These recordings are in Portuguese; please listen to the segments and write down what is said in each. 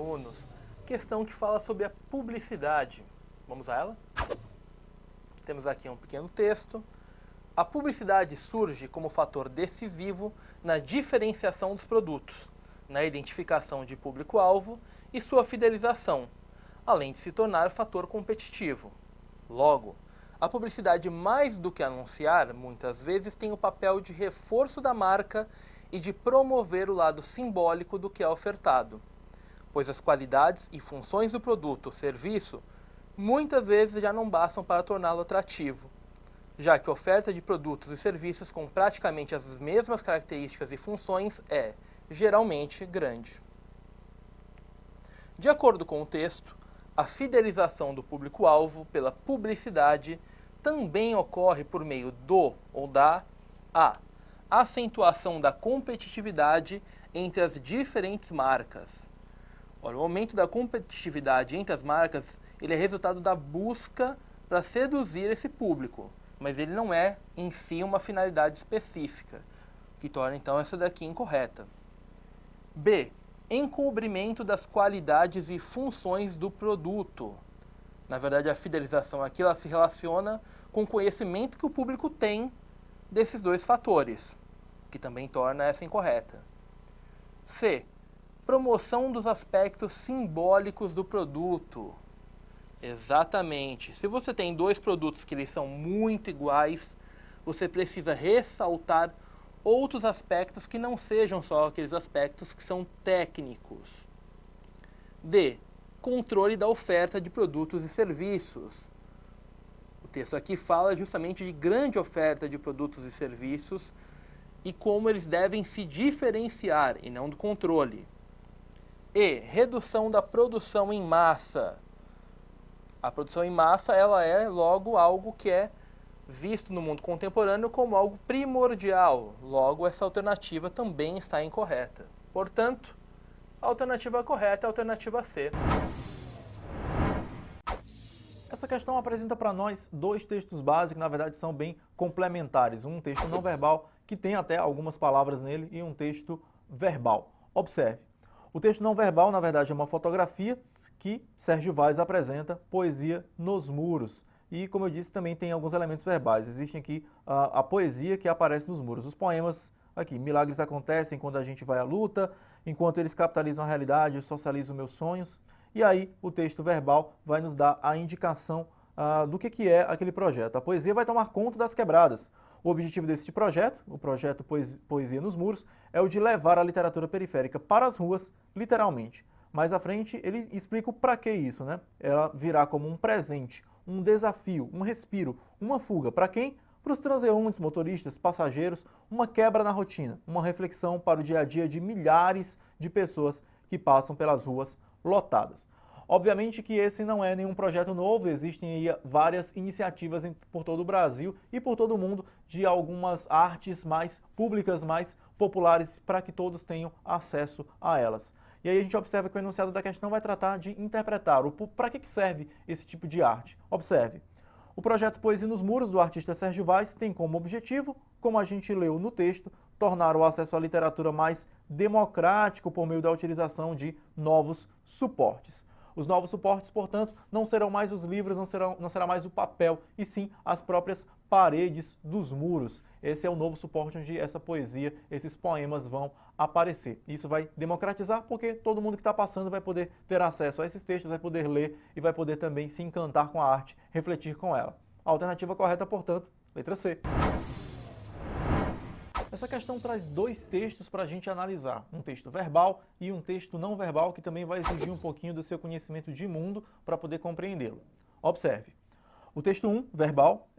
alunos, questão que fala sobre a publicidade. Vamos a ela? Temos aqui um pequeno texto. A publicidade surge como fator decisivo na diferenciação dos produtos, na identificação de público-alvo e sua fidelização, além de se tornar fator competitivo. Logo, a publicidade, mais do que anunciar, muitas vezes tem o papel de reforço da marca e de promover o lado simbólico do que é ofertado, pois as qualidades e funções do produto ou serviço muitas vezes já não bastam para torná-lo atrativo, já que a oferta de produtos e serviços com praticamente as mesmas características e funções é, geralmente, grande. De acordo com o texto, a fidelização do público-alvo pela publicidade também ocorre por meio do ou da acentuação da competitividade entre as diferentes marcas. Olha, o aumento da competitividade entre as marcas ele é resultado da busca para seduzir esse público, mas ele não é em si uma finalidade específica, o que torna então essa daqui incorreta. B. Encobrimento das qualidades e funções do produto. Na verdade, a fidelização aqui ela se relaciona com o conhecimento que o público tem desses dois fatores, que também torna essa incorreta. C. Promoção dos aspectos simbólicos do produto. Exatamente. Se você tem dois produtos que eles são muito iguais, você precisa ressaltar outros aspectos que não sejam só aqueles aspectos que são técnicos. D. Controle da oferta de produtos e serviços. O texto aqui fala justamente de grande oferta de produtos e serviços e como eles devem se diferenciar e não do controle. E. Redução da produção em massa. A produção em massa ela é logo algo que é visto no mundo contemporâneo como algo primordial. Logo, essa alternativa também está incorreta. Portanto, a alternativa correta é a alternativa C. Essa questão apresenta para nós dois textos básicos que, na verdade, são bem complementares. Um texto não verbal, que tem até algumas palavras nele, e um texto verbal. Observe. O texto não verbal, na verdade, é uma fotografia que Sérgio Vaz apresenta, Poesia nos Muros. E, como eu disse, também tem alguns elementos verbais. Existe aqui a poesia que aparece nos muros. Os poemas, aqui, milagres acontecem quando a gente vai à luta, enquanto eles capitalizam a realidade, eu socializo meus sonhos. E aí, o texto verbal vai nos dar a indicação do que é aquele projeto. A poesia vai tomar conta das quebradas. O objetivo desse projeto, o projeto Poesia nos Muros, é o de levar a literatura periférica para as ruas, literalmente. Mais à frente, ele explica o para que isso, né? Ela virá como um presente, um desafio, um respiro, uma fuga. Para quem? Para os transeuntes, motoristas, passageiros, uma quebra na rotina, uma reflexão para o dia a dia de milhares de pessoas que passam pelas ruas lotadas. Obviamente que esse não é nenhum projeto novo, existem aí várias iniciativas por todo o Brasil e por todo o mundo de algumas artes mais públicas, mais populares, para que todos tenham acesso a elas. E aí a gente observa que o enunciado da questão vai tratar de interpretar para que serve esse tipo de arte. Observe. O projeto Poesia nos Muros, do artista Sérgio Vaz, tem como objetivo, como a gente leu no texto, tornar o acesso à literatura mais democrático por meio da utilização de novos suportes. Os novos suportes, portanto, não serão mais os livros, não será mais o papel, e sim as próprias paredes dos muros. Esse é o novo suporte onde essa poesia, esses poemas vão aparecer. Isso vai democratizar porque todo mundo que está passando vai poder ter acesso a esses textos, vai poder ler e vai poder também se encantar com a arte, refletir com ela. A alternativa correta, portanto, letra C. Essa questão traz dois textos para a gente analisar, um texto verbal e um texto não verbal, que também vai exigir um pouquinho do seu conhecimento de mundo para poder compreendê-lo. Observe, o texto 1, verbal,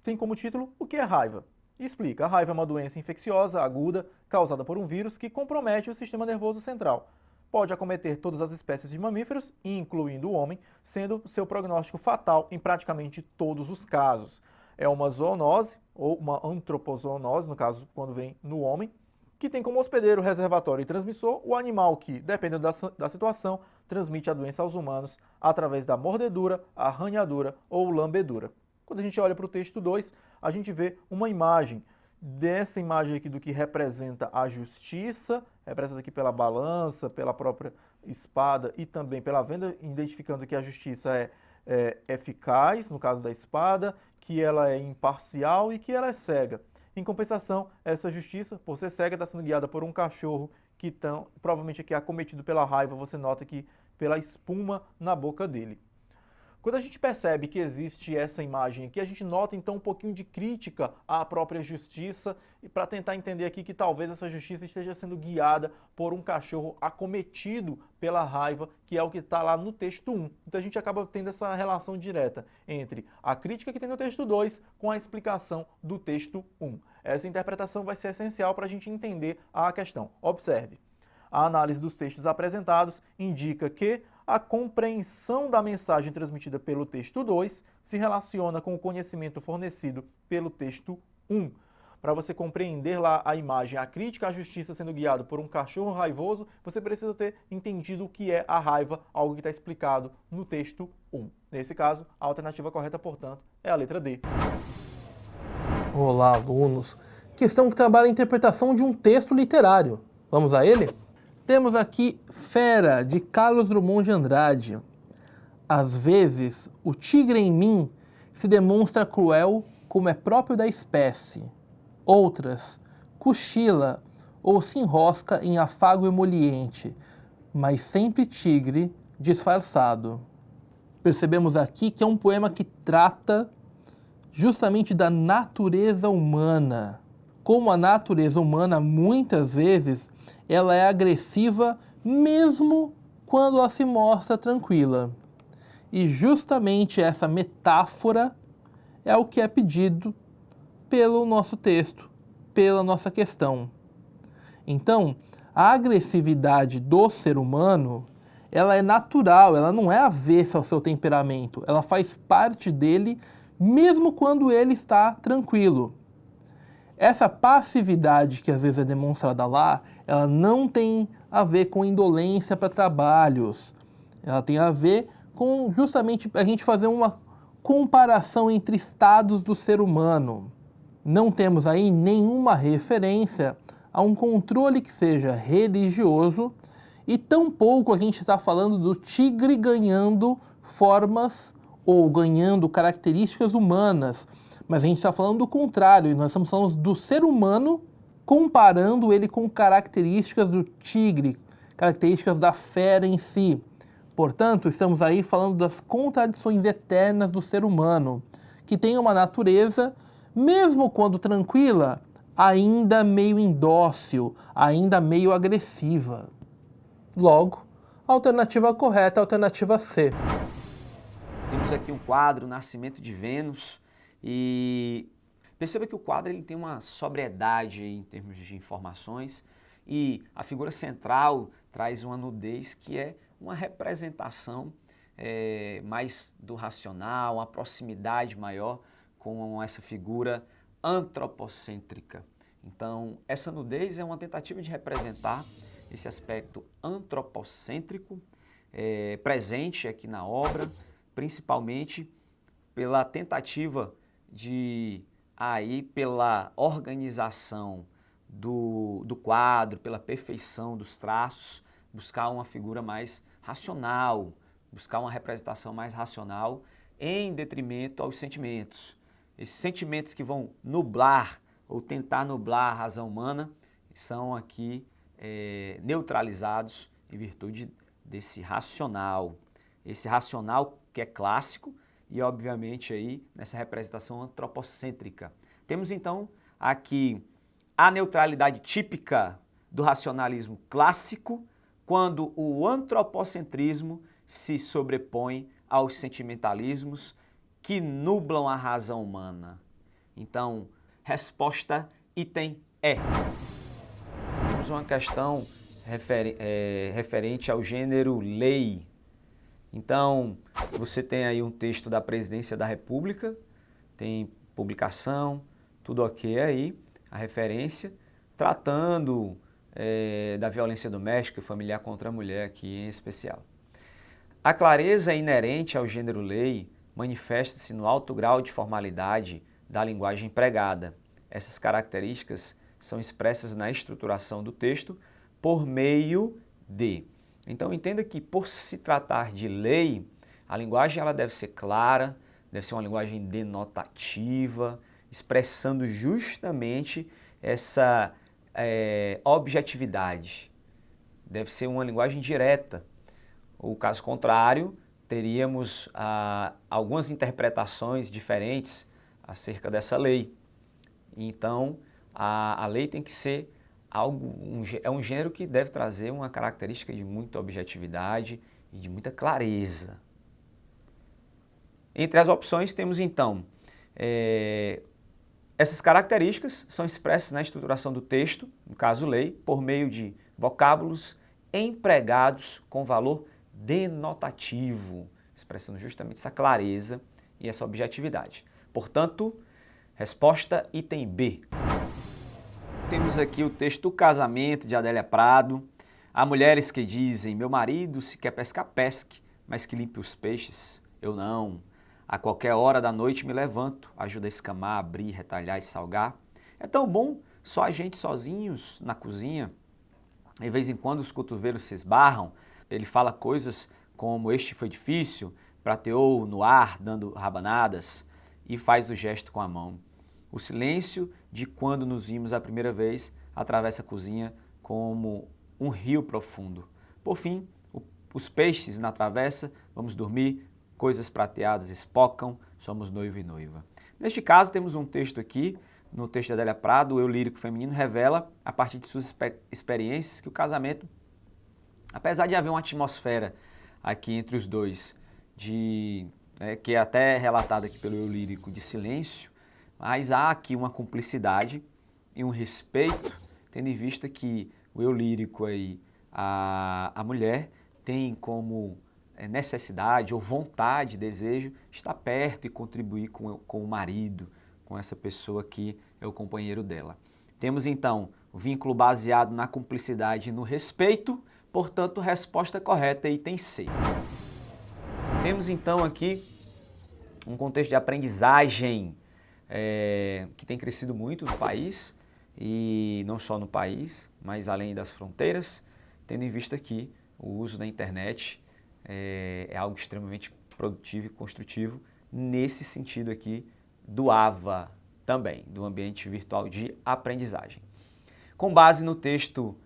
tem como título o que é raiva. E explica, a raiva é uma doença infecciosa, aguda, causada por um vírus que compromete o sistema nervoso central. Pode acometer todas as espécies de mamíferos, incluindo o homem, sendo seu prognóstico fatal em praticamente todos os casos. É uma zoonose, ou uma antropozoonose, no caso, quando vem no homem, que tem como hospedeiro, reservatório e transmissor o animal que, dependendo da situação, transmite a doença aos humanos através da mordedura, arranhadura ou lambedura. Quando a gente olha para o texto 2, a gente vê uma imagem dessa imagem aqui do que representa a justiça, representa aqui pela balança, pela própria espada e também pela venda, identificando que a justiça é eficaz, no caso da espada, que ela é imparcial e que ela é cega. Em compensação, essa justiça, por ser cega, está sendo guiada por um cachorro que provavelmente aqui é acometido pela raiva, você nota aqui pela espuma na boca dele. Quando a gente percebe que existe essa imagem aqui, a gente nota então um pouquinho de crítica à própria justiça e para tentar entender aqui que talvez essa justiça esteja sendo guiada por um cachorro acometido pela raiva, que é o que está lá no texto 1. Então a gente acaba tendo essa relação direta entre a crítica que tem no texto 2 com a explicação do texto 1. Essa interpretação vai ser essencial para a gente entender a questão. Observe. A análise dos textos apresentados indica que a compreensão da mensagem transmitida pelo texto 2 se relaciona com o conhecimento fornecido pelo texto 1. Para você compreender lá a imagem, a crítica à justiça sendo guiado por um cachorro raivoso, você precisa ter entendido o que é a raiva, algo que está explicado no texto 1. Nesse caso, a alternativa correta, portanto, é a letra D. Olá, alunos! Questão que trabalha a interpretação de um texto literário. Vamos a ele? Temos aqui Fera, de Carlos Drummond de Andrade. Às vezes, o tigre em mim se demonstra cruel como é próprio da espécie. Outras, cochila ou se enrosca em afago emoliente, mas sempre tigre disfarçado. Percebemos aqui que é um poema que trata justamente da natureza humana. Como a natureza humana, muitas vezes, ela é agressiva mesmo quando ela se mostra tranquila. E justamente essa metáfora é o que é pedido pelo nosso texto, pela nossa questão. Então, a agressividade do ser humano, ela é natural, ela não é avessa ao seu temperamento, ela faz parte dele mesmo quando ele está tranquilo. Essa passividade que às vezes é demonstrada lá, ela não tem a ver com indolência para trabalhos. Ela tem a ver com justamente a gente fazer uma comparação entre estados do ser humano. Não temos aí nenhuma referência a um controle que seja religioso e tampouco a gente está falando do tigre ganhando formas ou ganhando características humanas. Mas a gente está falando do contrário, nós estamos falando do ser humano comparando ele com características do tigre, características da fera em si. Portanto, estamos aí falando das contradições eternas do ser humano, que tem uma natureza, mesmo quando tranquila, ainda meio indócil, ainda meio agressiva. Logo, a alternativa correta é a alternativa C. Temos aqui um quadro, Nascimento de Vênus, e perceba que o quadro ele tem uma sobriedade em termos de informações e a figura central traz uma nudez que é uma representação mais do racional, uma proximidade maior com essa figura antropocêntrica. Então, essa nudez é uma tentativa de representar esse aspecto antropocêntrico presente aqui na obra, principalmente pela tentativa de, pela organização do quadro, pela perfeição dos traços, buscar uma figura mais racional, buscar uma representação mais racional em detrimento aos sentimentos. Esses sentimentos que vão nublar ou tentar nublar a razão humana são aqui neutralizados em virtude desse racional. Esse racional que é clássico e, obviamente, aí nessa representação antropocêntrica. Temos, então, aqui a neutralidade típica do racionalismo clássico, quando o antropocentrismo se sobrepõe aos sentimentalismos que nublam a razão humana. Então, resposta item E. Temos uma questão referente ao gênero lei. Então, você tem aí um texto da Presidência da República, tem publicação, tudo ok aí, a referência, tratando da violência doméstica e familiar contra a mulher aqui em especial. A clareza inerente ao gênero lei manifesta-se no alto grau de formalidade da linguagem empregada, essas características são expressas na estruturação do texto por meio de. Então entenda que por se tratar de lei, a linguagem ela deve ser clara, deve ser uma linguagem denotativa, expressando justamente essa objetividade. Deve ser uma linguagem direta. O caso contrário, teríamos algumas interpretações diferentes acerca dessa lei. Então, a lei tem que ser é um gênero que deve trazer uma característica de muita objetividade e de muita clareza. Entre as opções temos então, essas características são expressas na estruturação do texto, no caso lei, por meio de vocábulos empregados com valor denotativo, expressando justamente essa clareza e essa objetividade. Portanto, resposta item B. Temos aqui o texto O Casamento, de Adélia Prado. Há mulheres que dizem, meu marido se quer pescar, pesque, mas que limpe os peixes, eu não. A qualquer hora da noite me levanto, ajuda a escamar, abrir, retalhar e salgar. É tão bom só a gente sozinhos na cozinha. De vez em quando os cotovelos se esbarram, ele fala coisas como este foi difícil, prateou no ar dando rabanadas e faz o gesto com a mão. O silêncio de quando nos vimos a primeira vez atravessa a cozinha como um rio profundo. Por fim, os peixes na travessa, vamos dormir, coisas prateadas espocam, somos noivo e noiva. Neste caso, temos um texto aqui, no texto de Adélia Prado, o eu lírico feminino revela, a partir de suas experiências, que o casamento, apesar de haver uma atmosfera aqui entre os dois, que é até relatada aqui pelo eu lírico de silêncio, mas há aqui uma cumplicidade e um respeito, tendo em vista que o eu lírico aí, a mulher, tem como necessidade ou vontade, desejo, estar perto e contribuir com o marido, com essa pessoa que é o companheiro dela. Temos então o vínculo baseado na cumplicidade e no respeito, portanto, resposta correta, item C. Temos então aqui um contexto de aprendizagem que tem crescido muito no país, e não só no país, mas além das fronteiras, tendo em vista que o uso da internet é algo extremamente produtivo e construtivo nesse sentido aqui do AVA também, do ambiente virtual de aprendizagem. Com base no texto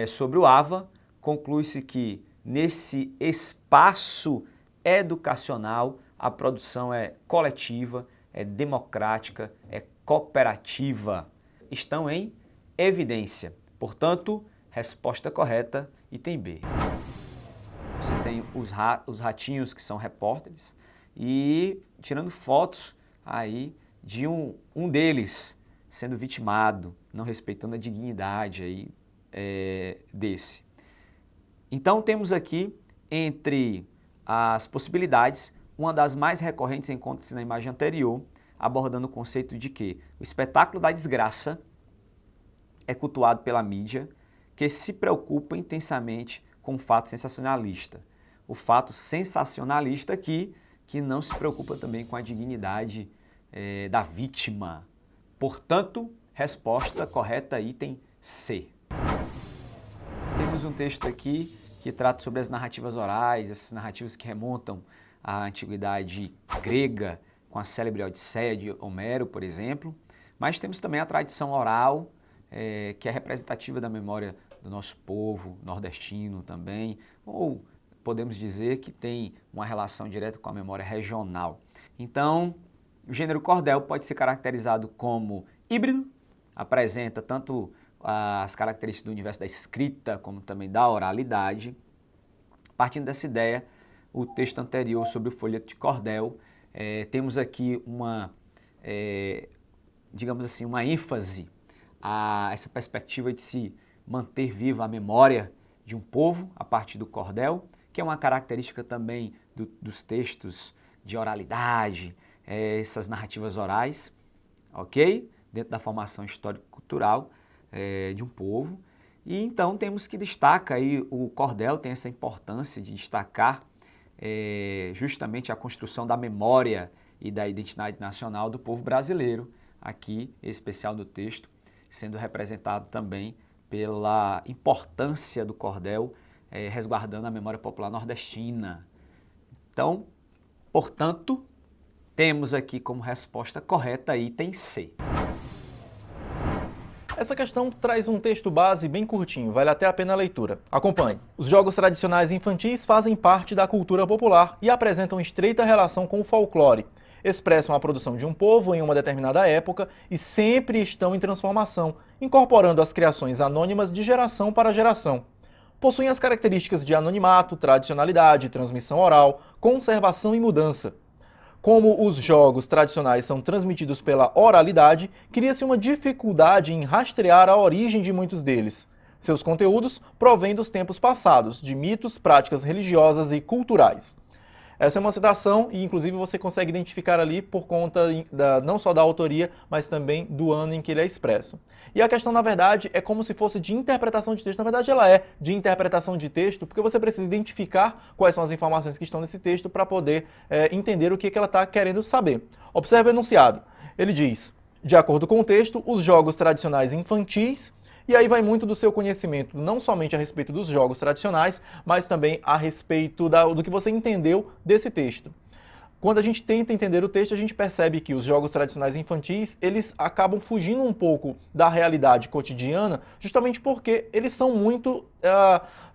sobre o AVA, conclui-se que nesse espaço educacional a produção é coletiva, é democrática, é cooperativa, estão em evidência. Portanto, resposta correta, item B. Você tem os ratinhos que são repórteres e tirando fotos aí de um deles sendo vitimado, não respeitando a dignidade aí, desse. Então temos aqui, entre as possibilidades, uma das mais recorrentes encontra-se na imagem anterior, abordando o conceito de que o espetáculo da desgraça é cultuado pela mídia, que se preocupa intensamente com o fato sensacionalista. O fato sensacionalista aqui, que não se preocupa também com a dignidade da vítima. Portanto, resposta correta, item C. Temos um texto aqui que trata sobre as narrativas orais, essas narrativas que remontam à antiguidade grega, com a célebre Odisseia de Homero, por exemplo. Mas temos também a tradição oral, que é representativa da memória do nosso povo nordestino também, ou podemos dizer que tem uma relação direta com a memória regional. Então, o gênero cordel pode ser caracterizado como híbrido, apresenta tanto as características do universo da escrita como também da oralidade. Partindo dessa ideia, o texto anterior sobre o folheto de cordel, temos aqui digamos assim, uma ênfase a essa perspectiva de se manter viva a memória de um povo a partir do cordel, que é uma característica também dos textos de oralidade, essas narrativas orais, ok? Dentro da formação histórico-cultural de um povo. E então temos que destacar aí, o cordel tem essa importância de destacar justamente a construção da memória e da identidade nacional do povo brasileiro aqui especial do texto, sendo representado também pela importância do cordel, resguardando a memória popular nordestina. Então, portanto, temos aqui como resposta correta item C. Essa questão traz um texto base bem curtinho, vale até a pena a leitura. Acompanhe. Os jogos tradicionais infantis fazem parte da cultura popular e apresentam estreita relação com o folclore. Expressam a produção de um povo em uma determinada época e sempre estão em transformação, incorporando as criações anônimas de geração para geração. Possuem as características de anonimato, tradicionalidade, transmissão oral, conservação e mudança. Como os jogos tradicionais são transmitidos pela oralidade, cria-se uma dificuldade em rastrear a origem de muitos deles. Seus conteúdos provêm dos tempos passados, de mitos, práticas religiosas e culturais. Essa é uma citação e, inclusive, você consegue identificar ali por conta não só da autoria, mas também do ano em que ele é expresso. E a questão, na verdade, é como se fosse de interpretação de texto. Na verdade, ela é de interpretação de texto, porque você precisa identificar quais são as informações que estão nesse texto para poder entender o que ela está querendo saber. Observe o enunciado. Ele diz, de acordo com o texto, os jogos tradicionais infantis. E aí vai muito do seu conhecimento, não somente a respeito dos jogos tradicionais, mas também a respeito do que você entendeu desse texto. Quando a gente tenta entender o texto, a gente percebe que os jogos tradicionais infantis, eles acabam fugindo um pouco da realidade cotidiana, justamente porque eles são muito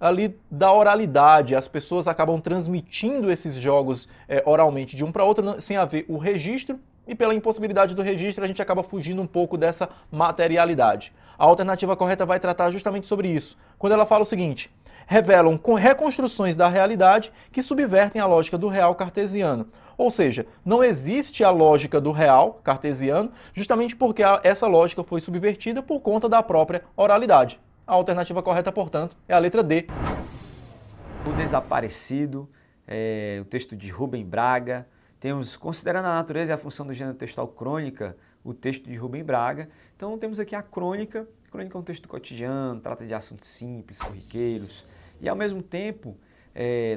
ali da oralidade. As pessoas acabam transmitindo esses jogos oralmente de um para outro, sem haver o registro, e pela impossibilidade do registro, a gente acaba fugindo um pouco dessa materialidade. A alternativa correta vai tratar justamente sobre isso, quando ela fala o seguinte: revelam reconstruções da realidade que subvertem a lógica do real cartesiano. Ou seja, não existe a lógica do real cartesiano, justamente porque essa lógica foi subvertida por conta da própria oralidade. A alternativa correta, portanto, é a letra D. O Desaparecido, o texto de Rubem Braga. Temos, considerando a natureza e a função do gênero textual crônica, o texto de Rubem Braga. Então temos aqui a crônica. A crônica é um texto cotidiano, trata de assuntos simples, corriqueiros. E ao mesmo tempo,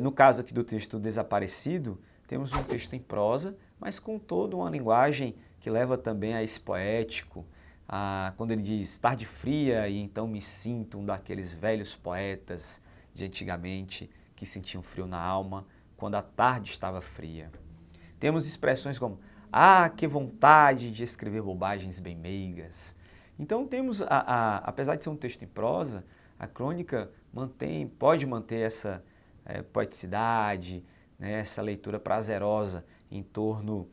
no caso aqui do texto Desaparecido, temos um texto em prosa, mas com toda uma linguagem que leva também a esse poético. Quando ele diz, tarde fria e então me sinto um daqueles velhos poetas de antigamente que sentiam frio na alma quando a tarde estava fria. Temos expressões como, que vontade de escrever bobagens bem meigas. Então temos, apesar de ser um texto em prosa, a crônica pode manter essa poeticidade, né, essa leitura prazerosa em torno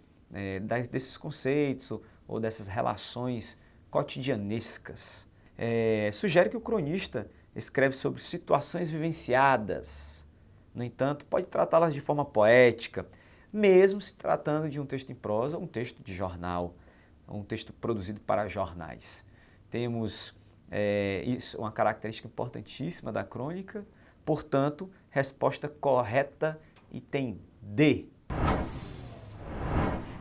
desses conceitos ou dessas relações cotidianescas. Sugere que o cronista escreve sobre situações vivenciadas, no entanto, pode tratá-las de forma poética, mesmo se tratando de um texto em prosa, um texto de jornal, um texto produzido para jornais. Temos isso, uma característica importantíssima da crônica, portanto, resposta correta, item D.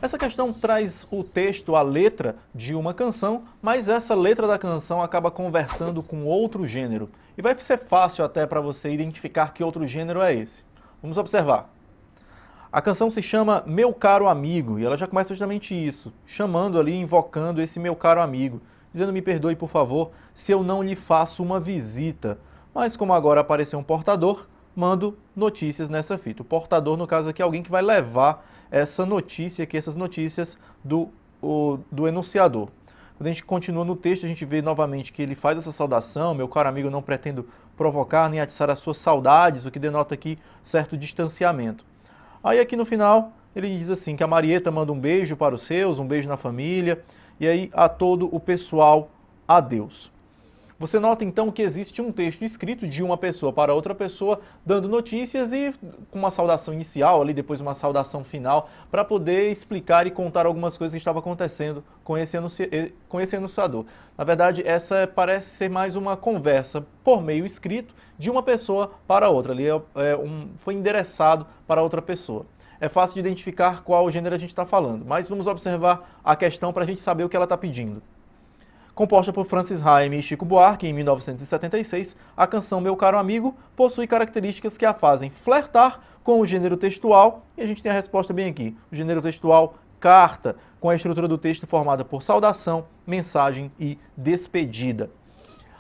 Essa questão traz o texto, a letra de uma canção, mas essa letra da canção acaba conversando com outro gênero. E vai ser fácil até para você identificar que outro gênero é esse. Vamos observar. A canção se chama Meu Caro Amigo, e ela já começa justamente isso, chamando ali, invocando esse meu caro amigo, dizendo: me perdoe, por favor, se eu não lhe faço uma visita. Mas como agora apareceu um portador, mando notícias nessa fita. O portador, no caso aqui, é alguém que vai levar essa notícia aqui, essas notícias do enunciador. Quando a gente continua no texto, a gente vê novamente que ele faz essa saudação: meu caro amigo, não pretendo provocar nem atiçar as suas saudades, o que denota aqui certo distanciamento. Aí aqui no final, ele diz assim, que a Marieta manda um beijo para os seus, um beijo na família, e aí a todo o pessoal, adeus. Você nota então que existe um texto escrito de uma pessoa para outra pessoa, dando notícias e com uma saudação inicial, ali depois uma saudação final, para poder explicar e contar algumas coisas que estavam acontecendo com esse enunciador. Na verdade, essa parece ser mais uma conversa por meio escrito de uma pessoa para outra. Ali foi endereçado para outra pessoa. É fácil de identificar qual gênero a gente está falando, mas vamos observar a questão para a gente saber o que ela está pedindo. Composta por Francis Raime e Chico Buarque em 1976, a canção Meu Caro Amigo possui características que a fazem flertar com o gênero textual, e a gente tem a resposta bem aqui, o gênero textual carta, com a estrutura do texto formada por saudação, mensagem e despedida.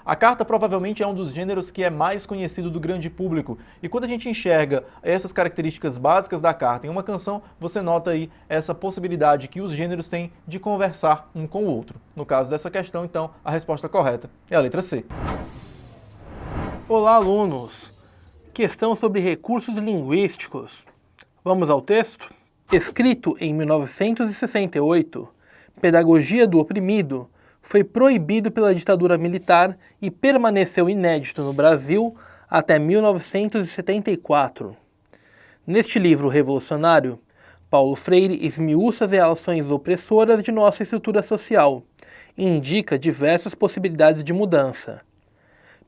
A carta provavelmente é um dos gêneros que é mais conhecido do grande público, e quando a gente enxerga essas características básicas da carta em uma canção, você nota aí essa possibilidade que os gêneros têm de conversar um com o outro. No caso dessa questão, então, a resposta correta é a letra C. Olá, alunos! Questão sobre recursos linguísticos. Vamos ao texto? Escrito em 1968, Pedagogia do Oprimido foi proibido pela ditadura militar e permaneceu inédito no Brasil até 1974. Neste livro revolucionário, Paulo Freire esmiuça as relações opressoras de nossa estrutura social e indica diversas possibilidades de mudança.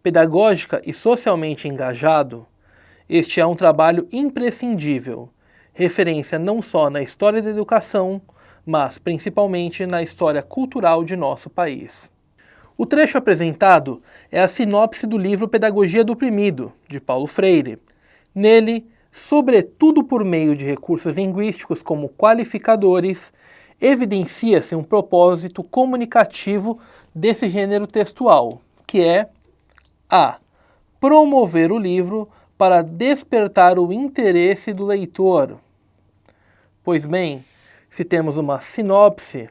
Pedagógica e socialmente engajado, este é um trabalho imprescindível, referência não só na história da educação, mas principalmente na história cultural de nosso país. O trecho apresentado é a sinopse do livro Pedagogia do Oprimido, de Paulo Freire. Nele, sobretudo por meio de recursos linguísticos como qualificadores, evidencia-se um propósito comunicativo desse gênero textual, que é a. Promover o livro para despertar o interesse do leitor. Pois bem, se temos uma sinopse,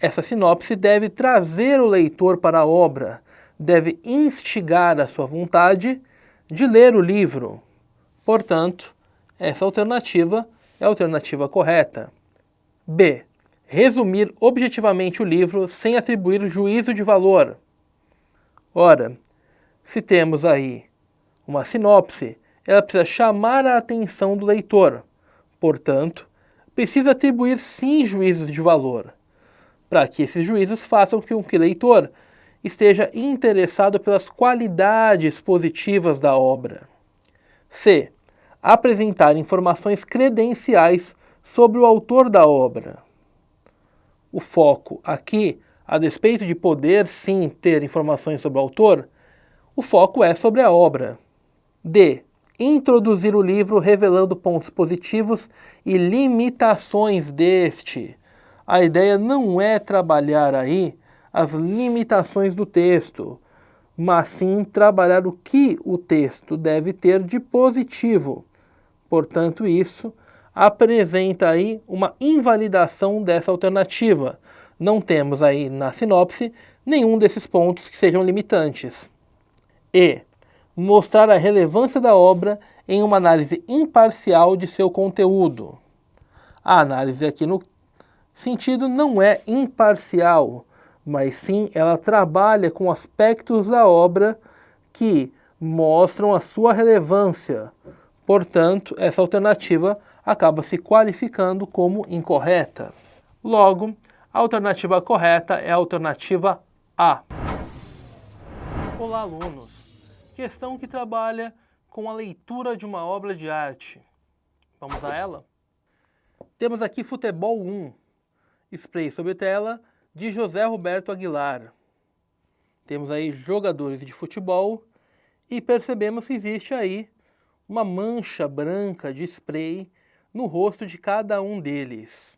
essa sinopse deve trazer o leitor para a obra, deve instigar a sua vontade de ler o livro. Portanto, essa alternativa é a alternativa correta. B. Resumir objetivamente o livro sem atribuir juízo de valor. Ora, se temos aí uma sinopse, ela precisa chamar a atenção do leitor. Portanto, precisa atribuir sim juízos de valor, para que esses juízos façam com que o leitor esteja interessado pelas qualidades positivas da obra. C. Apresentar informações credenciais sobre o autor da obra. O foco aqui, a despeito de poder sim ter informações sobre o autor, o foco é sobre a obra. D. Introduzir o livro revelando pontos positivos e limitações deste. A ideia não é trabalhar aí as limitações do texto, mas sim trabalhar o que o texto deve ter de positivo. Portanto, isso apresenta aí uma invalidação dessa alternativa. Não temos aí na sinopse nenhum desses pontos que sejam limitantes. E. Mostrar a relevância da obra em uma análise imparcial de seu conteúdo. A análise aqui no sentido não é imparcial, mas sim ela trabalha com aspectos da obra que mostram a sua relevância. Portanto, essa alternativa acaba se qualificando como incorreta. Logo, a alternativa correta é a alternativa A. Olá, alunos! Questão que trabalha com a leitura de uma obra de arte. Vamos a ela? Temos aqui Futebol 1, Spray sobre tela, de José Roberto Aguilar. Temos aí jogadores de futebol e percebemos que existe aí uma mancha branca de spray no rosto de cada um deles.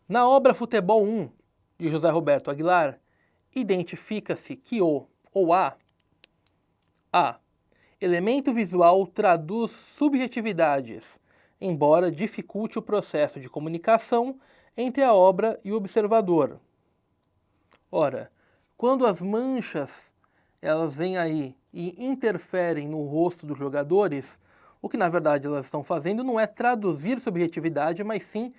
Na obra Futebol 1, de José Roberto Aguilar, identifica-se que o ou a elemento visual traduz subjetividades, embora dificulte o processo de comunicação entre a obra e o observador. Ora, quando as manchas elas vêm aí e interferem no rosto dos jogadores, o que na verdade elas estão fazendo não é traduzir subjetividade, mas sim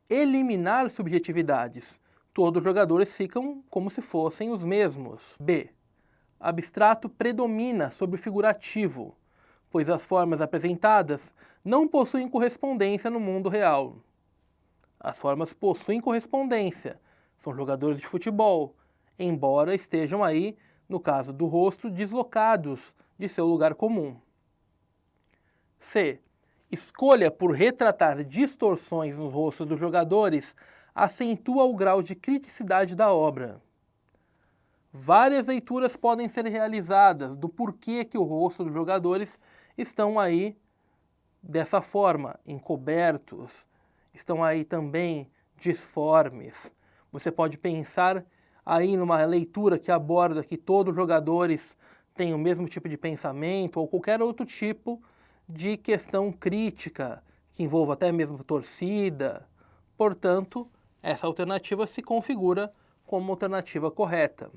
eliminar subjetividades. Todos os jogadores ficam como se fossem os mesmos. B. Abstrato predomina sobre o figurativo, pois as formas apresentadas não possuem correspondência no mundo real. As formas possuem correspondência, são jogadores de futebol, embora estejam aí, no caso do rosto, deslocados de seu lugar comum. C. Escolha por retratar distorções nos rostos dos jogadores acentua o grau de criticidade da obra. Várias leituras podem ser realizadas do porquê que o rosto dos jogadores estão aí dessa forma, encobertos, estão aí também disformes. Você pode pensar aí numa leitura que aborda que todos os jogadores têm o mesmo tipo de pensamento ou qualquer outro tipo de questão crítica que envolva até mesmo torcida. Portanto, essa alternativa se configura como alternativa correta.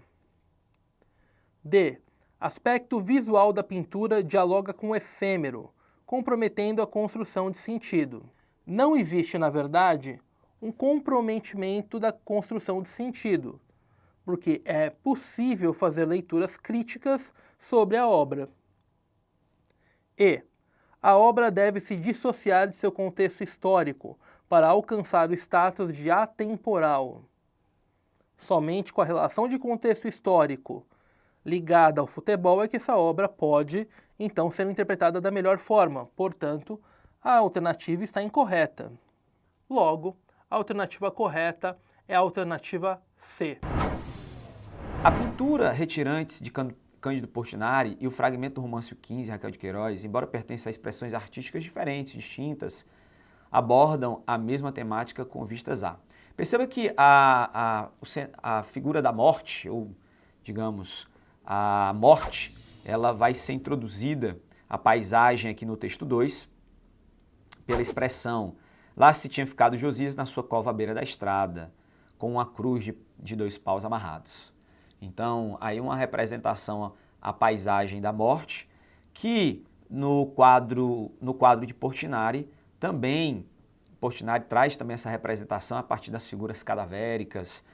D. Aspecto visual da pintura dialoga com o efêmero, comprometendo a construção de sentido. Não existe, na verdade, um comprometimento da construção de sentido, porque é possível fazer leituras críticas sobre a obra. E. A obra deve se dissociar de seu contexto histórico para alcançar o status de atemporal. Somente com a relação de contexto histórico ligada ao futebol é que essa obra pode, então, ser interpretada da melhor forma. Portanto, a alternativa está incorreta. Logo, a alternativa correta é a alternativa C. A pintura Retirantes de Cândido Portinari e o fragmento do romance O 15, Raquel de Queiroz, embora pertençam a expressões artísticas diferentes, distintas, abordam a mesma temática com vistas a. Perceba que a figura da morte, ou digamos, a morte, ela vai ser introduzida, a paisagem aqui no texto 2, pela expressão: lá se tinha ficado Josias na sua cova à beira da estrada, com uma cruz de 2 paus amarrados. Então, aí uma representação à paisagem da morte, que no quadro de Portinari também, Portinari traz também essa representação a partir das figuras cadavéricas,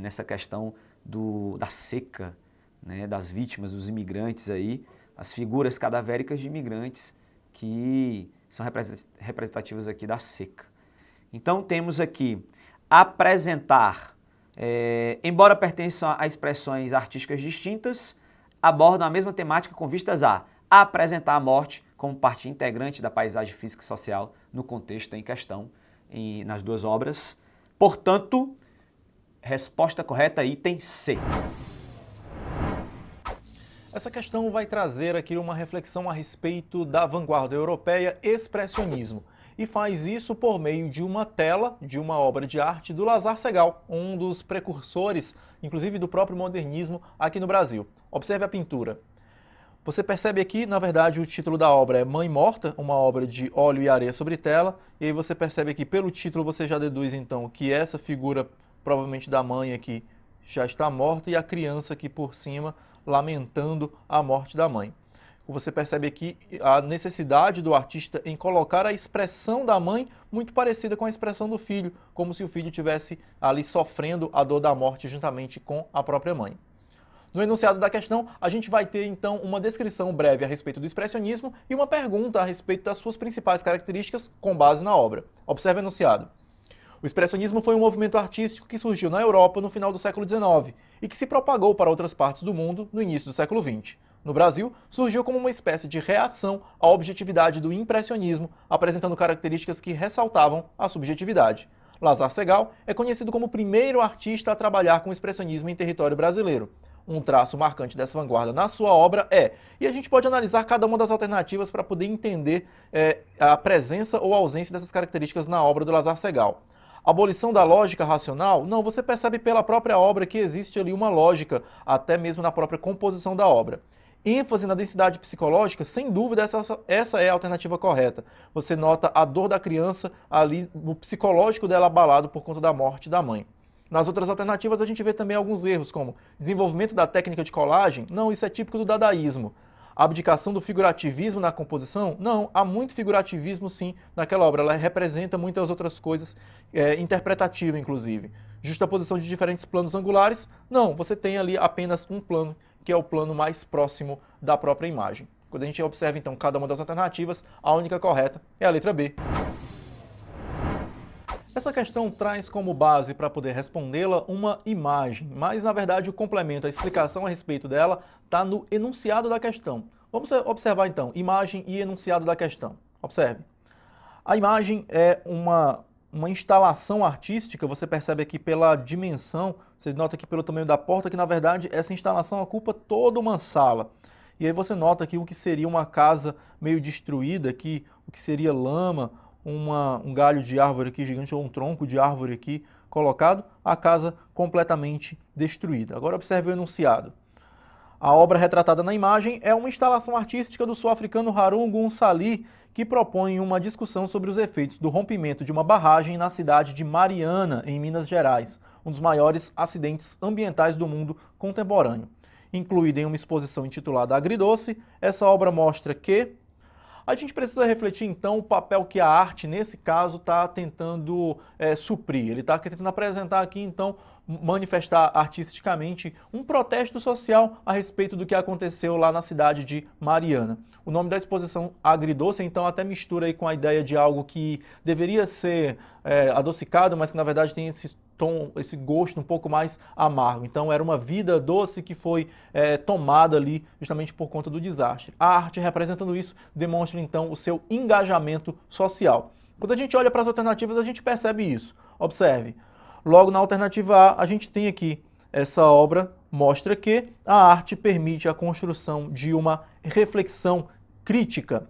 nessa questão da seca, né, das vítimas, dos imigrantes aí, as figuras cadavéricas de imigrantes que são representativas aqui da seca. Então temos aqui apresentar, embora pertençam a expressões artísticas distintas, abordam a mesma temática com vistas a apresentar a morte como parte integrante da paisagem física e social no contexto em questão, nas duas obras. Portanto, resposta correta, item C. Essa questão vai trazer aqui uma reflexão a respeito da vanguarda europeia expressionismo, e faz isso por meio de uma tela de uma obra de arte do Lazar Segal, um dos precursores, inclusive do próprio modernismo aqui no Brasil. Observe a pintura. Você percebe aqui, na verdade, o título da obra é Mãe Morta, uma obra de óleo e areia sobre tela, e aí você percebe aqui, pelo título, você já deduz então que essa figura, provavelmente da mãe aqui, já está morta, e a criança aqui por cima lamentando a morte da mãe. Você percebe aqui a necessidade do artista em colocar a expressão da mãe muito parecida com a expressão do filho, como se o filho estivesse ali sofrendo a dor da morte juntamente com a própria mãe. No enunciado da questão, a gente vai ter então uma descrição breve a respeito do expressionismo e uma pergunta a respeito das suas principais características com base na obra. Observe o enunciado. O expressionismo foi um movimento artístico que surgiu na Europa no final do século XIX e que se propagou para outras partes do mundo no início do século XX. No Brasil, surgiu como uma espécie de reação à objetividade do impressionismo, apresentando características que ressaltavam a subjetividade. Lazar Segal é conhecido como o primeiro artista a trabalhar com o expressionismo em território brasileiro. Um traço marcante dessa vanguarda na sua obra e a gente pode analisar cada uma das alternativas para poder entender a presença ou ausência dessas características na obra do Lazar Segal. Abolição da lógica racional? Não, você percebe pela própria obra que existe ali uma lógica, até mesmo na própria composição da obra. ênfase na densidade psicológica, sem dúvida essa é a alternativa correta. Você nota a dor da criança ali, no psicológico dela abalado por conta da morte da mãe. Nas outras alternativas a gente vê também alguns erros, como desenvolvimento da técnica de colagem. Não, isso é típico do dadaísmo. Abdicação do figurativismo na composição? Não, há muito figurativismo sim naquela obra. Ela representa muitas outras coisas, interpretativa inclusive. Justaposição de diferentes planos angulares? Não, você tem ali apenas um plano, que é o plano mais próximo da própria imagem. Quando a gente observa então cada uma das alternativas, a única correta é a letra B. Essa questão traz como base para poder respondê-la uma imagem, mas na verdade o complemento, a explicação a respeito dela está no enunciado da questão. Vamos observar então, imagem e enunciado da questão. Observe. A imagem é uma instalação artística, você percebe aqui pela dimensão, você nota aqui pelo tamanho da porta que na verdade essa instalação ocupa toda uma sala. E aí você nota aqui o que seria uma casa meio destruída, aqui, o que seria lama, um galho de árvore aqui gigante ou um tronco de árvore aqui colocado, a casa completamente destruída. Agora observe o enunciado. A obra retratada na imagem é uma instalação artística do sul-africano Harun Gunsalih, que propõe uma discussão sobre os efeitos do rompimento de uma barragem na cidade de Mariana, em Minas Gerais, um dos maiores acidentes ambientais do mundo contemporâneo. Incluída em uma exposição intitulada Agridoce, essa obra mostra que a gente precisa refletir, então, o papel que a arte, nesse caso, está tentando suprir. Ele está tentando apresentar aqui, então, manifestar artisticamente um protesto social a respeito do que aconteceu lá na cidade de Mariana. O nome da exposição Agridoce, então, até mistura aí com a ideia de algo que deveria ser adocicado, mas que, na verdade, tem esse tom, esse gosto um pouco mais amargo. Então era uma vida doce que foi tomada ali justamente por conta do desastre. A arte representando isso demonstra então o seu engajamento social. Quando a gente olha para as alternativas, a gente percebe isso. Observe, logo na alternativa A, a gente tem aqui essa obra mostra que a arte permite a construção de uma reflexão crítica.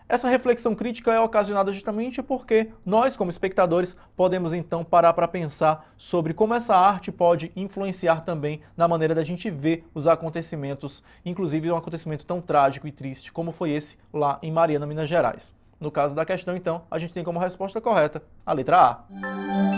Essa reflexão crítica é ocasionada justamente porque nós, como espectadores, podemos então parar para pensar sobre como essa arte pode influenciar também na maneira da gente ver os acontecimentos, inclusive um acontecimento tão trágico e triste como foi esse lá em Mariana, Minas Gerais. No caso da questão, então, a gente tem como resposta correta a letra A.